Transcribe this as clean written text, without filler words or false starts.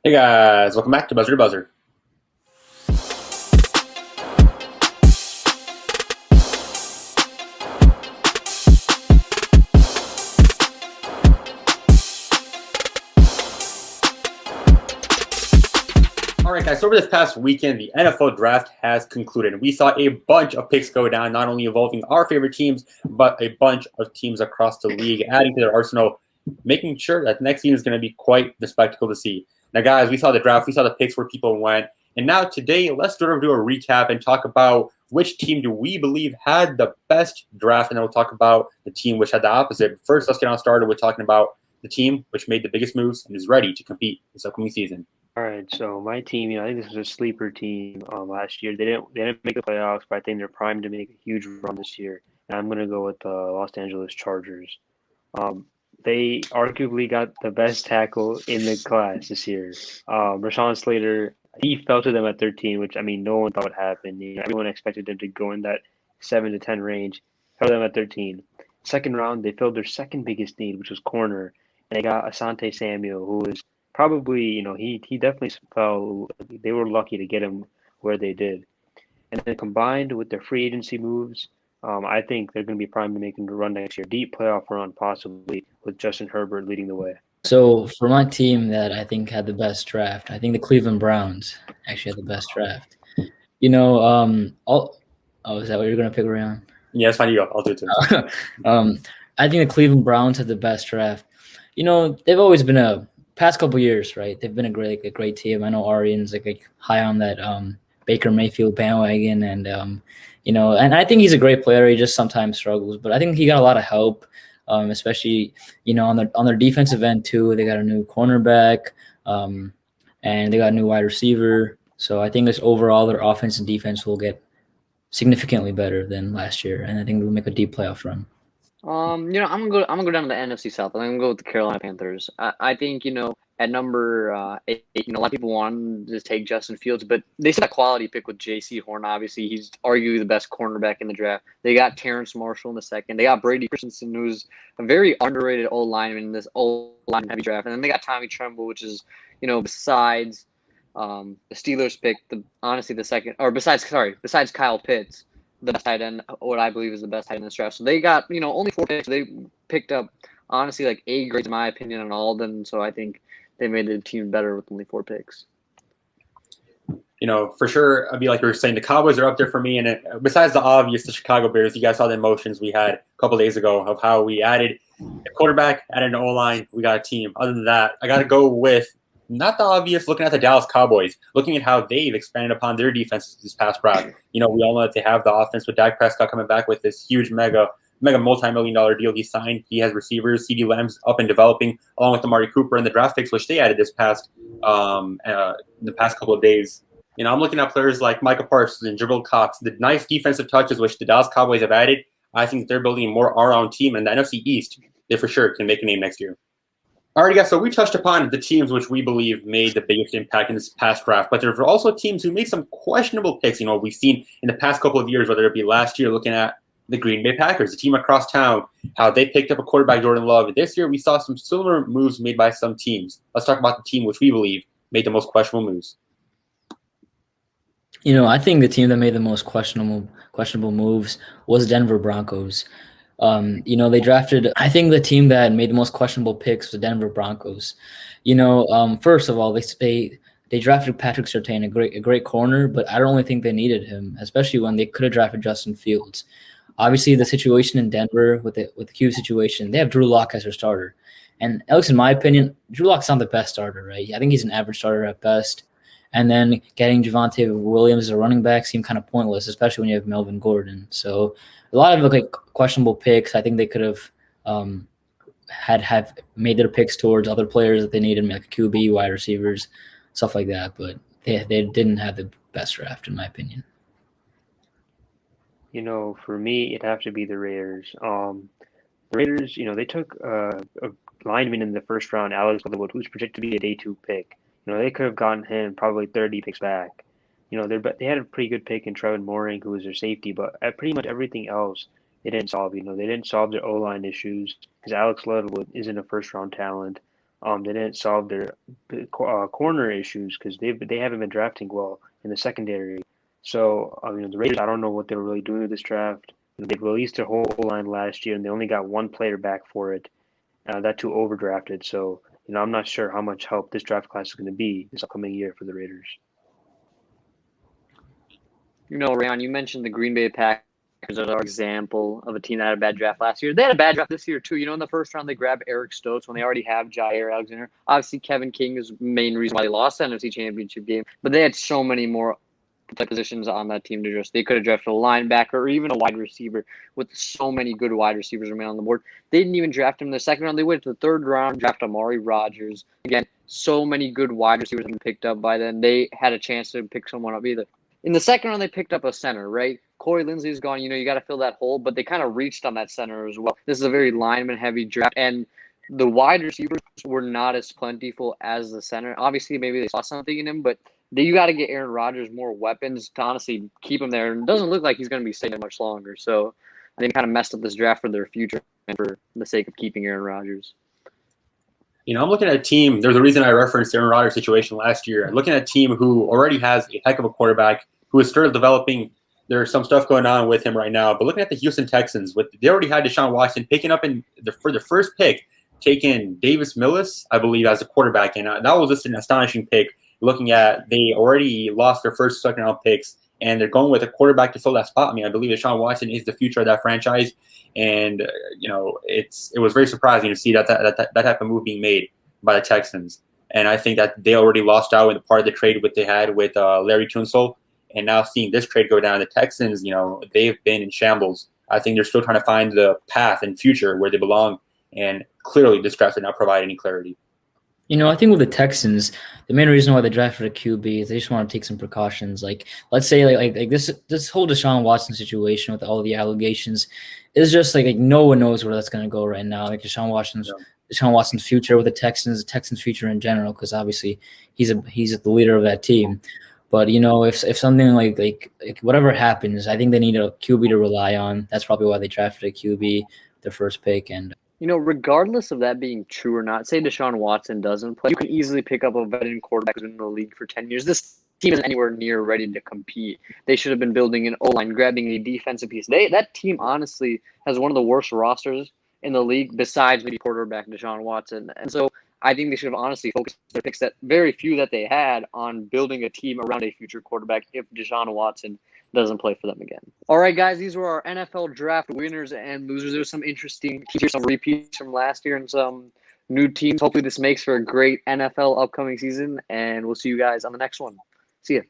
Hey guys, welcome back to Buzzer2Buzzer. All right, guys. So over this past weekend, the NFL draft has concluded. We saw a bunch of picks go down, not only involving our favorite teams, but a bunch of teams across the league, adding to their arsenal, making sure that next season is going to be quite the spectacle to see. Now, guys, we saw the draft, we saw the picks where people went, and now today, let's sort of do a recap and talk about which team do we believe had the best draft, and then we'll talk about the team which had the opposite. First, let's get on started with talking about the team which made the biggest moves and is ready to compete this upcoming season. All right, so my team, I think this was a sleeper team last year. They didn't make the playoffs, but I think they're primed to make a huge run this year. And I'm gonna go with the Los Angeles Chargers. Um, they arguably got the best tackle in the class this year. Rashawn Slater, he fell to them at 13, which I mean no one thought would happen. Everyone expected them to go in that 7 to 10 range. Fell to them at 13. Second round, they filled their second biggest need, which was corner, and they got Asante Samuel, who is probably, he definitely fell. They were lucky to get him where they did. And then combined with their free agency moves, I think they're going to be primed to make a run next year. Deep playoff run, possibly, with Justin Herbert leading the way. So for my team that I think had the best draft, I think the Cleveland Browns actually had the best draft. Is that what you're gonna pick around? Yeah, it's fine. You go. I'll do it too. I think the Cleveland Browns had the best draft. They've always been a past couple years, right? They've been a great team. I know Arian's like high on that Baker Mayfield bandwagon, and and I think he's a great player. He just sometimes struggles, but I think he got a lot of help. Especially on their defensive end too. They got a new cornerback, and they got a new wide receiver. So I think this overall their offense and defense will get significantly better than last year, and I think they'll make a deep playoff run. I'm gonna go down to the NFC South. I'm gonna go with the Carolina Panthers. I think at number 8, a lot of people wanted to take Justin Fields, but they said a quality pick with J.C. Horn. Obviously, he's arguably the best cornerback in the draft. They got Terrence Marshall in the second. They got Brady Christensen, who's a very underrated old lineman in this old line heavy draft, and then they got Tommy Tremble, which is besides the Steelers pick, honestly the second, or besides Kyle Pitts, the best tight end, what I believe is the best tight end in this draft. So they got, only 4 picks. They picked up, honestly, like A grades in my opinion on all of them. So I think they made the team better with only 4 picks. For sure, I'd be like you were saying, the Cowboys are up there for me. And besides the obvious, the Chicago Bears, you guys saw the emotions we had a couple days ago of how we added a quarterback, added an O-line, we got a team. Other than that, I got to go with not the obvious, looking at the Dallas Cowboys, looking at how they've expanded upon their defense this past draft. We all know that they have the offense with Dak Prescott coming back with this huge mega multi-million-dollar deal he signed. He has receivers, CeeDee Lamb's up and developing, along with Amari Cooper and the draft picks, which they added this past the past couple of days. I'm looking at players like Micah Parsons and Jabril Cox, the nice defensive touches which the Dallas Cowboys have added. I think they're building a more all-around team, and the NFC East, they for sure can make a name next year. All right, guys, so we touched upon the teams which we believe made the biggest impact in this past draft, but there are also teams who made some questionable picks. We've seen in the past couple of years, whether it be last year looking at the Green Bay Packers, the team across town, how they picked up a quarterback, Jordan Love. This year, we saw some similar moves made by some teams. Let's talk about the team which we believe made the most questionable moves. I think the team that made the most questionable moves was Denver Broncos. They drafted, I think the team that made the most questionable picks was the Denver Broncos. First of all, they drafted Patrick Surtain, a great corner, but I don't really think they needed him, especially when they could have drafted Justin Fields. Obviously, the situation in Denver with the Q situation, they have Drew Lock as their starter. And at least in my opinion, Drew Lock's not the best starter, right? I think he's an average starter at best. And then getting Javonte Williams as a running back seemed kind of pointless, especially when you have Melvin Gordon. So a lot of questionable picks. I think they could have have made their picks towards other players that they needed, like QB, wide receivers, stuff like that. But they didn't have the best draft, in my opinion. For me, it'd have to be the Raiders. The Raiders, they took a lineman in the first round, Alex Leatherwood, who's projected to be a day 2 pick. They could have gotten him probably 30 picks back. They had a pretty good pick in Trevor Mooring, who was their safety, but pretty much everything else they didn't solve. They didn't solve their O-line issues because Alex Leatherwood isn't a first-round talent. They didn't solve their corner issues because they haven't been drafting well in the secondary. So the Raiders, I don't know what they were really doing with this draft. They released their whole line last year, and they only got one player back for it. That too overdrafted. So I'm not sure how much help this draft class is going to be this upcoming year for the Raiders. Rayon, you mentioned the Green Bay Packers as our example of a team that had a bad draft last year. They had a bad draft this year, too. In the first round, they grabbed Eric Stokes when they already have Jair Alexander. Obviously, Kevin King is the main reason why they lost the NFC Championship game. But they had so many more positions on that team to just. They could have drafted a linebacker or even a wide receiver with so many good wide receivers remaining on the board. They didn't even draft him in the second round. They went to the third round, drafted Amari Rodgers. Again, so many good wide receivers have been picked up by then. They had a chance to pick someone up either. In the second round, they picked up a center, right? Corey Linsley's gone. You got to fill that hole, but they kind of reached on that center as well. This is a very lineman-heavy draft, and the wide receivers were not as plentiful as the center. Obviously, maybe they saw something in him, but you got to get Aaron Rodgers more weapons to honestly keep him there. And it doesn't look like he's going to be staying there much longer. So I think kind of messed up this draft for their future and for the sake of keeping Aaron Rodgers. I'm looking at a team. There's a reason I referenced Aaron Rodgers' situation last year. I'm looking at a team who already has a heck of a quarterback who is still developing. There's some stuff going on with him right now. But looking at the Houston Texans, they already had Deshaun Watson picking up for the first pick, taking Davis Mills, I believe, as a quarterback. And that was just an astonishing pick. Looking at, they already lost their first, second round picks, and they're going with a quarterback to fill that spot. I believe Deshaun Watson is the future of that franchise. And, it was very surprising to see that type of move being made by the Texans. And I think that they already lost out in part of the trade they had with Larry Tunsil. And now seeing this trade go down, the Texans, they've been in shambles. I think they're still trying to find the path and future where they belong. And clearly this draft did not provide any clarity. I think with the Texans, the main reason why they drafted a QB is they just want to take some precautions. Like, let's say like this whole Deshaun Watson situation with all the allegations is just like no one knows where that's going to go right now. Like Deshaun Watson's future with the Texans' future in general, because obviously he's the leader of that team. But if something like whatever happens, I think they need a QB to rely on. That's probably why they drafted a QB, their first pick. And regardless of that being true or not, say Deshaun Watson doesn't play, you can easily pick up a veteran quarterback who's been in the league for 10 years. This team isn't anywhere near ready to compete. They should have been building an O-line, grabbing a defensive piece. That team honestly has one of the worst rosters in the league besides maybe quarterback Deshaun Watson. And so I think they should have honestly focused their picks, that very few that they had, on building a team around a future quarterback if Deshaun Watson doesn't play for them again. All right, guys, these were our NFL draft winners and losers. There's some interesting teams, some repeats from last year and some new teams. Hopefully this makes for a great NFL upcoming season, and we'll see you guys on the next one. See ya.